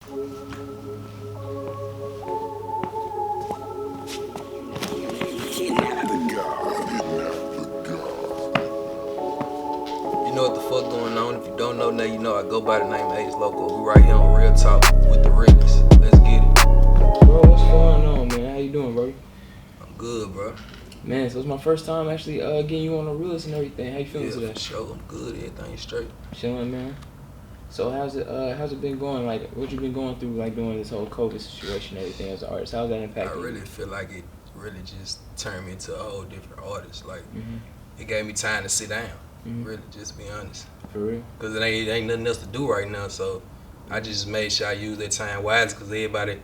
You know what the fuck going on? If you don't know now, you know I go by the name Ace Loco. We right here on Real Talk with the realest. Let's get it. Bro, what's going on, man? How you doing, bro? I'm good, bro. Man, so it's my first time actually getting you on the realist and everything. How you feeling today? For sure. I'm good. Everything's straight. Chilling, man. So how's it been going? Like, what you been going through, like during this whole COVID situation and everything as an artist? How's that impacting you? I really feel like it really just turned me into a whole different artist. Like, Mm-hmm. it gave me time to sit down. Mm-hmm. Really, just be honest. For real? Because it ain't nothing else to do right now. So I just made sure I use that time wisely because everybody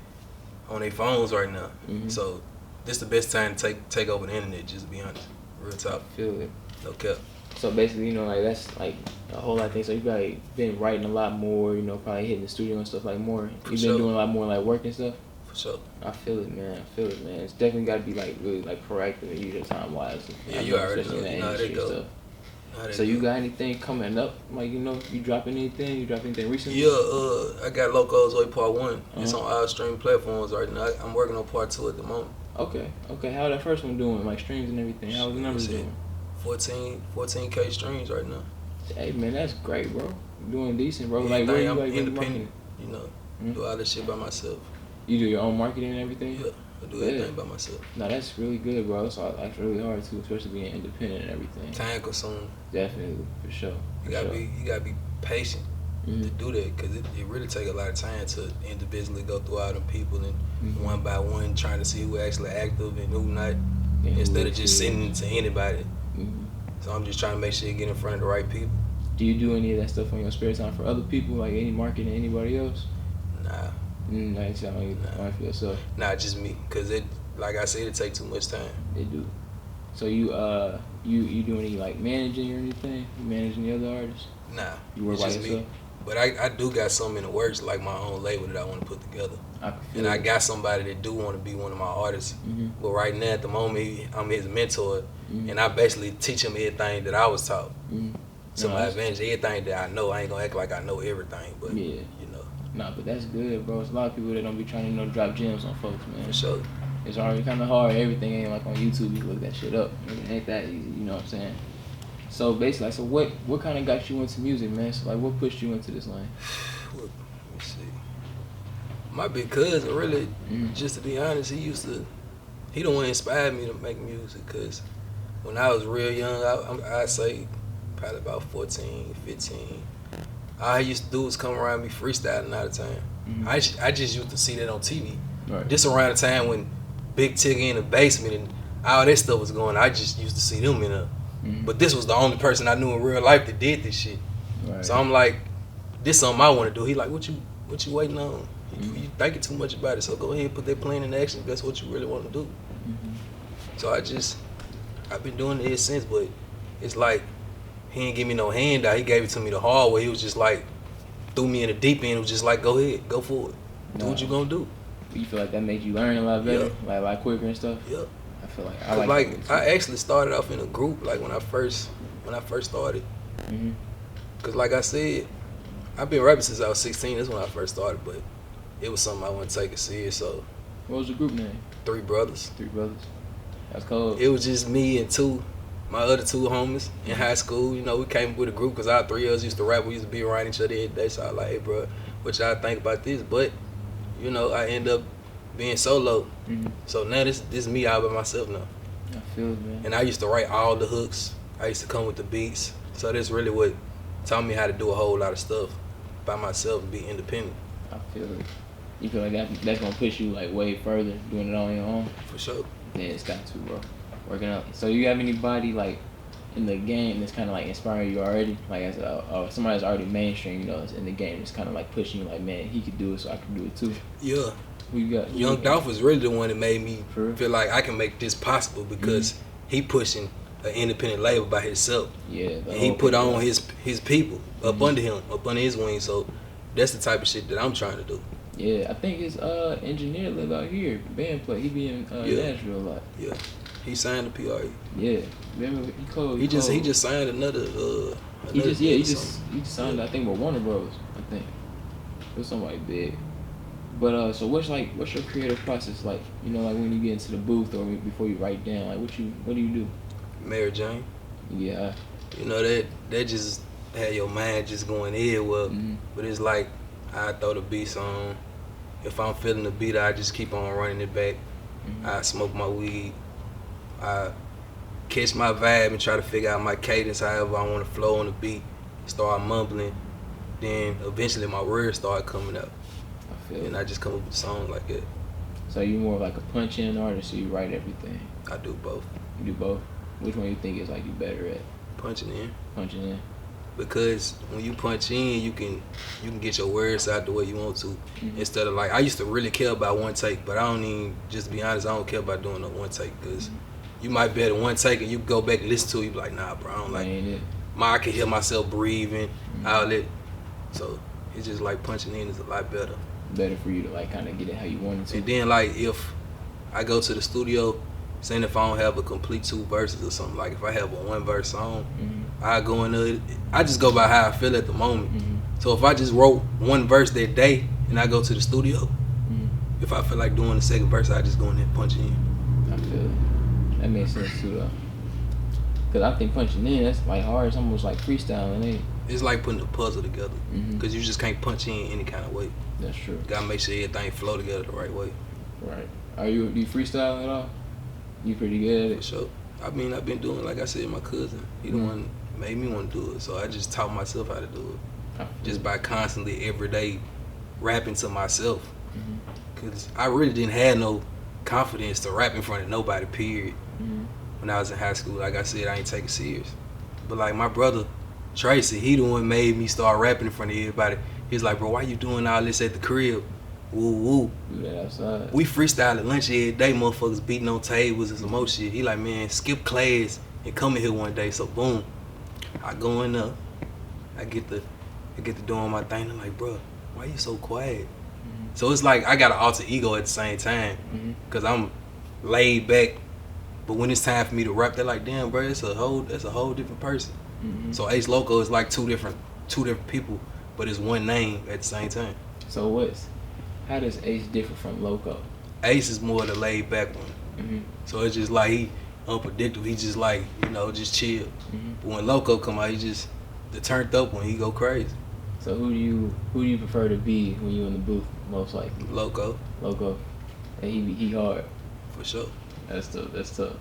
on their phones right now. Mm-hmm. So this the best time to take over the internet, just to be honest. Real talk. Feel it. No cap. So basically, you know, like that's like a whole lot of things. So you've like been writing a lot more, you know, probably hitting the studio and stuff like more. You've been doing a lot more like work and stuff. For sure. I feel it, man. It's definitely got to be like really like proactive and use your time wisely. Yeah, you already know. You know how they go. So you got anything coming up? Like, you know, you dropping anything? You dropping anything recently? Yeah, I got Loco's Way Part 1. It's on all streaming platforms right now. I'm working on Part 2 at the moment. Okay. How that first one doing? Like streams and everything? How was the numbers doing? 14K streams right now. Hey man, that's great, bro. You're doing decent, bro. Yeah, like where you I'm like independent, you know. Do all this shit by myself. You do your own marketing and everything? Yeah, I do everything by myself. No, that's really good, bro. It's really hard too, especially being independent and everything. Time consuming. Definitely, for sure. You gotta be patient to do that, because it really take a lot of time to individually go through all them people and one by one trying to see who actually active and who not, instead of just sending it to anybody. So I'm just trying to make sure you get in front of the right people. Do you do any of that stuff on your spare time for other people, like any marketing, anybody else? Nah. Nice. I don't feel so. Nah, just me, because it, like I said, it take too much time. It do. So you do any like managing or anything? You managing the other artists? Nah. You work by yourself? Me. But I do got something in the works, like my own label that I want to put together. I got somebody that do want to be one of my artists. But right now, at the moment, I'm his mentor. And I basically teach him everything that I was taught. So my advantage, everything that I know, I ain't going to act like I know everything. But, you know. Nah, but that's good, bro. It's a lot of people that don't be trying to, you know, drop gems on folks, man. For sure. It's already kind of hard. Everything ain't like on YouTube. You look that shit up. It ain't that easy, you know what I'm saying? So basically, so what kind of got you into music, man? So like, what pushed you into this lane? Let me see. My big cousin, really, just to be honest, he the one that inspired me to make music. Cause when I was real young, I'd say probably about 14, 15. All I used to do was come around me freestyling all the time. I just used to see that on TV. Right. Just around the time when Big Tigger in the basement and all that stuff was going, I just used to see them in there. But this was the only person I knew in real life that did this shit. Right. So I'm like, this something I want to do. He like, what you waiting on? You thinking too much about it, so go ahead and put that plan in action if that's what you really want to do. So I've been doing it ever since, but it's like, he didn't give me no handout. He gave it to me the hard way. He was just like, threw me in the deep end. It was just like, go ahead, go for it. Do what you gonna do. You feel like that made you learn a lot better, like a lot quicker and stuff? Yeah. I feel like I actually started off in a group like when I first started. Cause like I said, I've been rapping since I was 16. That's when I first started, but it was something I wouldn't take it serious. So. What was the group name? 3 Brothers. 3 Brothers. That's cool. It was just me and my other 2 homies in high school. You know, we came up with a group because all 3 of us used to rap. We used to be around each other every day. So I was like, hey, bro, what y'all think about this? But, you know, I end up being solo. So now this is me all by myself now. I feel it, man. And I used to write all the hooks. I used to come with the beats. So that's really what taught me how to do a whole lot of stuff by myself and be independent. I feel it. You feel like that's gonna push you like way further doing it on your own? For sure. Yeah, it's got to, bro. Working out. So you have anybody like in the game that's kind of like inspiring you already? Like as somebody that's already mainstream, you know, is in the game, it's kind of like pushing you like, man, he could do it, so I can do it too. Yeah. Who you got? Young Dolph was really the one that made me feel like I can make this possible because he pushing an independent label by himself. Yeah. And he put on his people up under him, up under his wing. So that's the type of shit that I'm trying to do. Yeah, I think his engineer live out here, band play. He be in Nashville a lot. Yeah, he signed the PRE. Yeah, remember he called. He just signed another. He just signed. I think with Warner Bros. I think it was somebody big. But so what's your creative process like? You know, like when you get into the booth or before you write down, like what do you do? Mary Jane. Yeah. You know that just had your mind just going everywhere. But it's like I throw the beats on. If I'm feeling the beat, I just keep on running it back. I smoke my weed. I catch my vibe and try to figure out my cadence, however I want to flow on the beat. Start mumbling. Then eventually my words start coming out. I feel and it. I just come up with songs like that. So you more of like a punch-in artist, or you write everything? I do both. You do both? Which one you think is like you better at? Punching in. Punching in. Because when you punch in, you can get your words out the way you want to. Instead of like, I used to really care about one take, but I don't even, just to be honest, I don't care about doing no one take, because you might be at one take and you go back and listen to it, you be like, nah, bro, I don't like it. I can hear myself breathing, all that. So it's just like punching in is a lot better. Better for you to like kind of get it how you want it to. And then like if I go to the studio, saying if I don't have a complete 2 verses or something, like if I have a 1 verse song, I go in there, I just go by how I feel at the moment. So if I just wrote 1 verse that day and I go to the studio, if I feel like doing the 2nd verse, I just go in there and punch in. I feel it. That makes sense too though. Cause I think punching in, that's like hard. It's almost like freestyling, ain't it? It's like putting a puzzle together, because you just can't punch in any kind of way. That's true. You gotta make sure everything flow together the right way. Right. Do you freestyle at all? You pretty good at it? For sure. I mean, I've been doing, like I said, my cousin, he the one made me want to do it, so I just taught myself how to do it. Just by constantly, every day, rapping to myself. Because I really didn't have no confidence to rap in front of nobody, period. When I was in high school, like I said, I ain't take it serious. But like my brother, Tracy, he the one made me start rapping in front of everybody. He's like, bro, why you doing all this at the crib? Woo woo. Do that outside. We freestyle at lunch every day, motherfuckers beating on tables and some more shit. He like, man, skip class and come in here one day. So boom, I go in there, I get to doing my thing. I'm like, bro, why you so quiet? So it's like I got an alter ego at the same time, because I'm laid back. But when it's time for me to rap, they're like, damn, bro, that's a whole different person. So Ace Loco is like two different people, but it's one name at the same time. So how does Ace differ from Loco? Ace is more the laid back one. So it's just like he unpredictable. He just like, just chill. But when Loco come out, he just the turned up one. He go crazy. So who do you prefer to be when you in the booth most likely? Loco. And he hard. For sure. That's tough.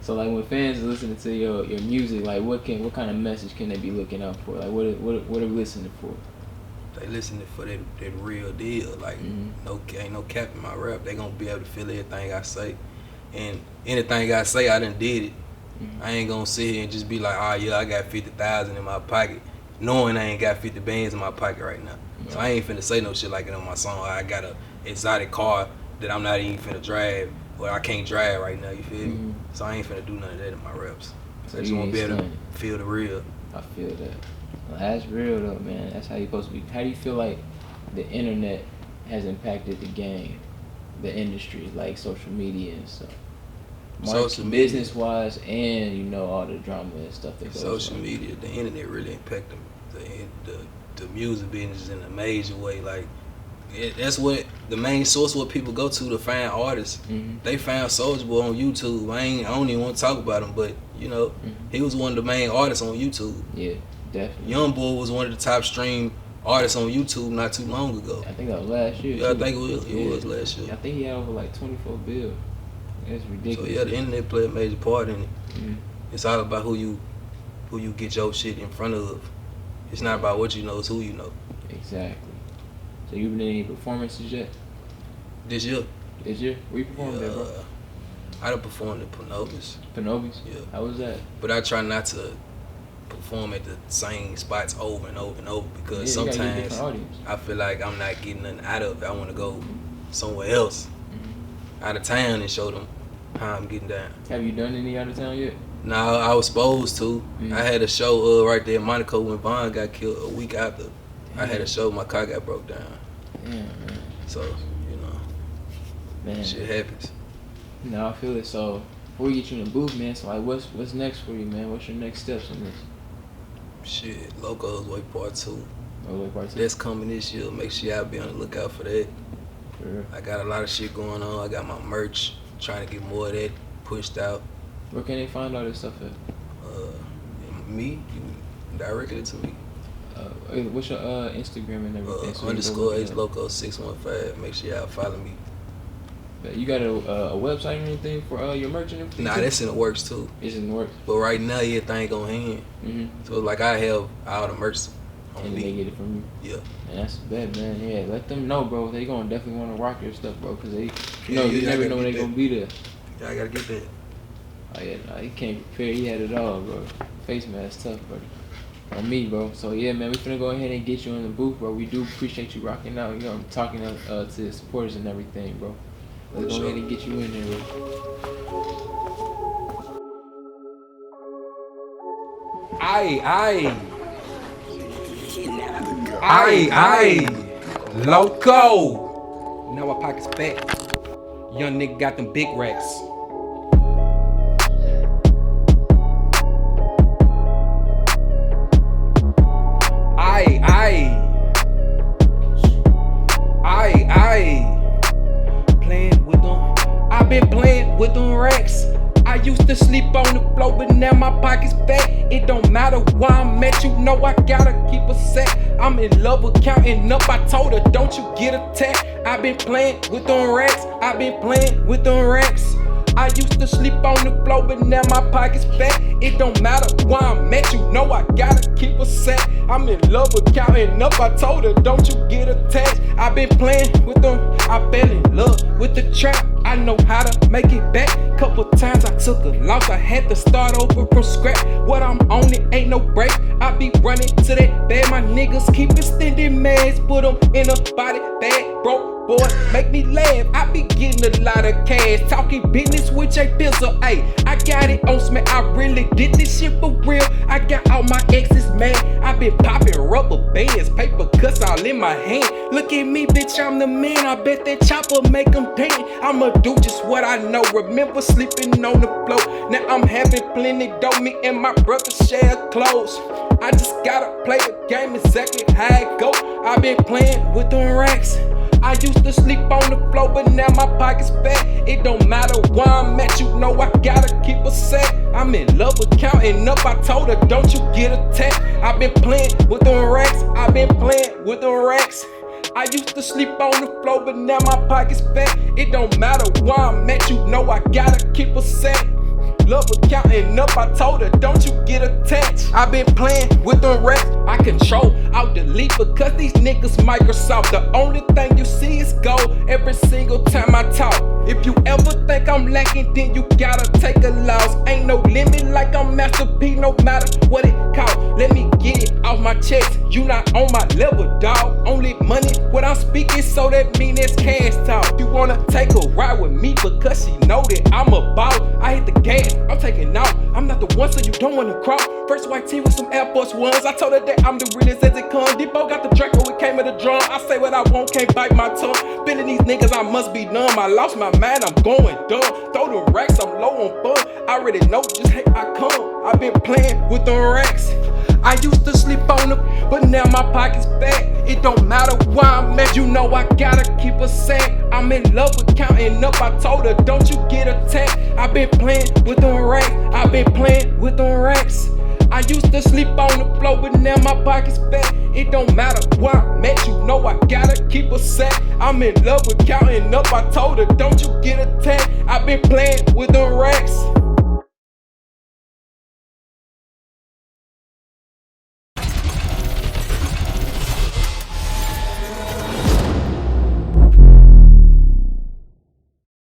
So like when fans are listening to your music, like what kind of message can they be looking out for? Like what are we listening for? They listening for that real deal. Like ain't no cap in my rap. They gonna be able to feel everything I say, and anything I say, I done did it. I ain't gonna sit here and just be like, oh yeah, I got 50,000 in my pocket, knowing I ain't got 50 bands in my pocket right now. So I ain't finna say no shit like it on my song. I got a exotic car that I'm not even finna drive, or I can't drive right now. You feel me? So I ain't finna do none of that in my raps. So I just wanna be able to feel the real. I feel that. Well, that's real though, man. That's how you supposed to be. How do you feel like the internet has impacted the game, the industry, like social media and stuff? Social media, business wise, and all the drama and stuff that goes social on. media, the internet really impacted the music business in a major way. Like that's what the main source what people go to find artists. They found Soulja Boy on YouTube. I don't even want to talk about him, but he was one of the main artists on YouTube. Yeah, definitely. Young Boy was one of the top streamed artists on YouTube not too long ago. I think that was last year. Yeah, I think it was last year. I think he had over like 24 bills. That's ridiculous. So yeah, the internet played a major part in it. It's all about who you get your shit in front of. It's not about what you know, it's who you know. Exactly. So you been in any performances yet? This year? This year? Where you performed at, bro? I done performed at Panovis. Panovis? Yeah. How was that? But I try not to perform at the same spots over and over and over, because sometimes I feel like I'm not getting nothing out of it. I want to go somewhere else, out of town, and show them how I'm getting down. Have you done any out of town yet? No, I was supposed to. I had a show right there in Monaco when Vaughn got killed a week after. I had a show, my car got broke down. Yeah, man. So, man, shit happens. No, I feel it. So, before we get you in the booth, man, so like what's next for you, man? What's your next steps in this? Shit, Loco's Way Part 2. Part 2? That's coming this year. Make sure y'all be on the lookout for that. For real. I got a lot of shit going on. I got my merch, trying to get more of that pushed out. Where can they find all this stuff at? Me, you can direct it to me. What's your Instagram and everything? _ Ace Loco 615. Make sure y'all follow me. You got a website or anything for your merch and everything? Nah, that's in the works too. It's in the works. But right now, everything on hand. Mm-hmm. So like I have all the merch on And me. they get it from you. Yeah. And that's bad, man. Yeah, let them know, bro. They gonna definitely want to rock your stuff, bro. Cause they, you never know when they gonna be there. Yeah, I gotta get that. Oh yeah, nah, he can't prepare. He had it all, bro. Face mask tough, bro. On me, bro. So yeah, man, we finna go ahead and get you in the booth, bro. We do appreciate you rocking out. You know, I'm talking to the supporters and everything, bro. Let's go ahead and get you in there, bro. Aye, Loco. Now my pocket's fat. Young nigga got them big racks. Aye. Playing with them. I been playing with them racks. I used to sleep on the floor, but now my pocket's fat. It don't matter where I'm at, you know I gotta keep a set. I'm in love with counting up, I told her, don't you get attacked. I been playing with them racks, I been playing with them racks. I used to sleep on the floor, but now my pocket's fat. It don't matter where I'm at, you know I gotta keep a set. I'm in love with counting up, I told her, don't you get attached. I been playing with them, I fell in love with the trap. I know how to make it back. Couple times I took a loss, I had to start over from scratch. What I'm on, it ain't no break. I be running to that bag, my niggas keep extending mags, put them in a body bag, bro. Boy, make me laugh. I be getting a lot of cash, talking business with J Pizzle. Ayy, I got it on smack. I really did this shit for real. I got all my exes mad. I been popping rubber bands, paper cuts all in my hand. Look at me, bitch, I'm the man. I bet that chopper make them dance. I'ma do just what I know. Remember sleeping on the floor. Now I'm having plenty dough. Me and my brother share clothes. I just gotta play the game exactly how it go. I been playing with them racks. I used to sleep on the floor, but now my pocket's fat. It don't matter where I'm at, you know I gotta keep a set. I'm in love with counting up, I told her, don't you get attacked. I been playing with them racks, I been playing with them racks. I used to sleep on the floor, but now my pocket's fat. It don't matter where I'm at, you know I gotta keep a set. Love with counting up, I told her, don't you get attached. I been playing with them racks, I control, I'll delete because these niggas Microsoft. The only thing you see is gold every single time I talk. If you ever think I'm lacking, then you gotta take a loss. Ain't no limit like I'm Master P, no matter what it cost. Let me get it off my chest, you not on my level, dog. Only money when I'm speaking, so that mean it's cash talk. You wanna take a ride with me because she know that I'm a boss. I hit the gas, I'm taking off. I'm not the one, so you don't wanna cross. First white tee with some Air Force Ones. I told her that I'm the realest as it comes. Debo got the Draco, it came with a drum. I say what I want, can't bite my tongue. Feeling these niggas, I must be numb. I lost my mind, I'm going dumb. Throw the racks, I'm low on fun. I already know just how I come. I been playing with them racks. I used to sleep on them, but now my pocket's fat. It don't matter where I'm at, you know I gotta keep a set. I'm in love with counting up, I told her, don't you get attacked. I been playing with them racks, I been playing with them racks. I used to sleep on the floor, but now my pocket's fat. It don't matter where I'm at, you know I gotta keep a set. I'm in love with counting up, I told her, don't you get attacked. I been playing with them racks.